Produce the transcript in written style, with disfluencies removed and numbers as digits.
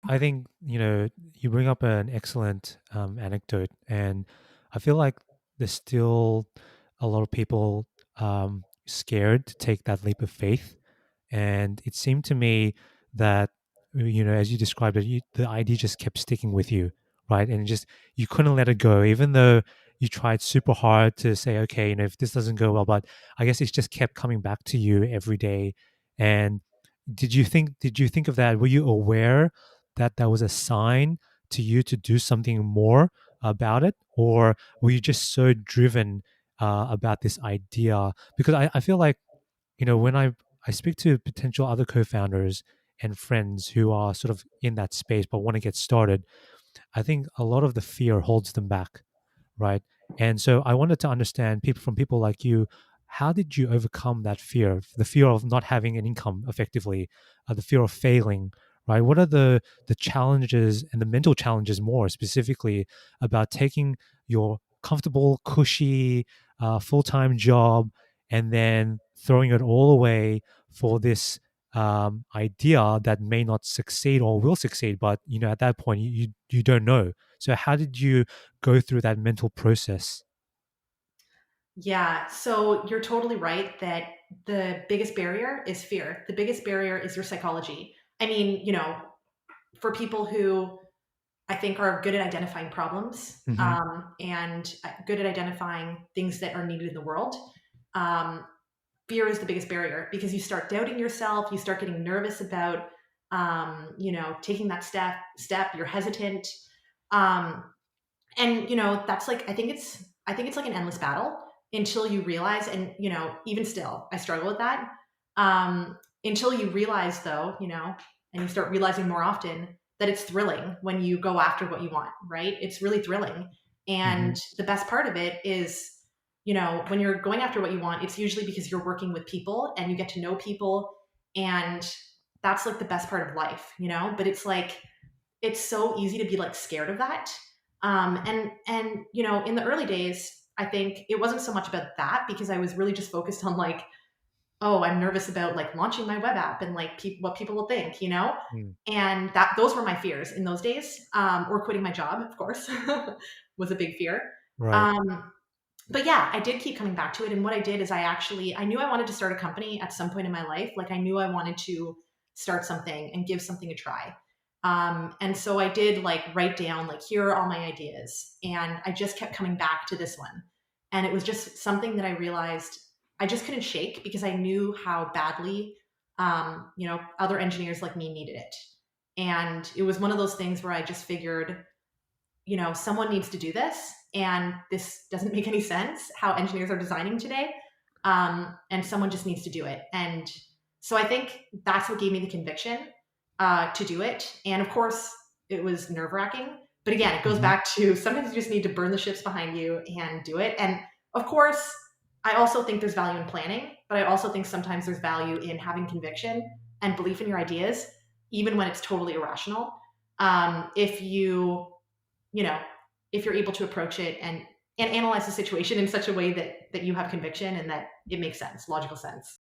I think, you bring up an excellent anecdote, and I feel like there's still a lot of people scared to take that leap of faith. And it seemed to me that, as you described it, the idea just kept sticking with you, right? And just, you couldn't let it go, even though you tried super hard to say, okay, if this doesn't go well, but I guess it just kept coming back to you every day. And did you think of that? Were you aware that that was a sign to you to do something more about it, or were you just so driven about this idea? Because I feel like, when I speak to potential other co-founders and friends who are sort of in that space but want to get started, I think a lot of the fear holds them back, right? And so I wanted to understand, people like you, how did you overcome that fear, the fear of not having an income effectively, the fear of failing, right? What are the challenges and the mental challenges, more specifically, about taking your comfortable, cushy, full-time job and then throwing it all away for this idea that may not succeed or will succeed, but at that point you don't know. So how did you go through that mental process? Yeah, so you're totally right that the biggest barrier is fear. The biggest barrier is your psychology. I mean, for people who I think are good at identifying problems Hmm. and good at identifying things that are needed in the world, um, fear is the biggest barrier because you start doubting yourself. You start getting nervous about, taking that step. You're hesitant. Um, and that's like I think it's like an endless battle until you realize, and even still I struggle with that, until you realize, though, and you start realizing more often that it's thrilling when you go after what you want, right? It's really thrilling. Hmm. And the best part of it is, when you're going after what you want, it's usually because you're working with people and you get to know people, and that's like the best part of life, but it's like it's so easy to be like scared of that. And in the early days, I think it wasn't so much about that because I was really just focused on like, oh, I'm nervous about like launching my web app and like what people will think, Mm. and that those were my fears in those days, or quitting my job, of course, was a big fear. Right. Um, but yeah, I did keep coming back to it. And what I did is I knew I wanted to start a company at some point in my life. Like I knew I wanted to start something and give something a try. And so I did like write down like, here are all my ideas. And I just kept coming back to this one. And it was just something that I realized I just couldn't shake because I knew how badly, other engineers like me needed it. And it was one of those things where I just figured, someone needs to do this, and this doesn't make any sense how engineers are designing today. And someone just needs to do it. And so I think that's what gave me the conviction to do it. And of course, it was nerve wracking. But again, it goes Hmm. back to sometimes you just need to burn the ships behind you and do it. And of course, I also think there's value in planning, but I also think sometimes there's value in having conviction and belief in your ideas, even when it's totally irrational. If you know, if you're able to approach it and analyze the situation in such a way that you have conviction and that it makes sense, logical sense.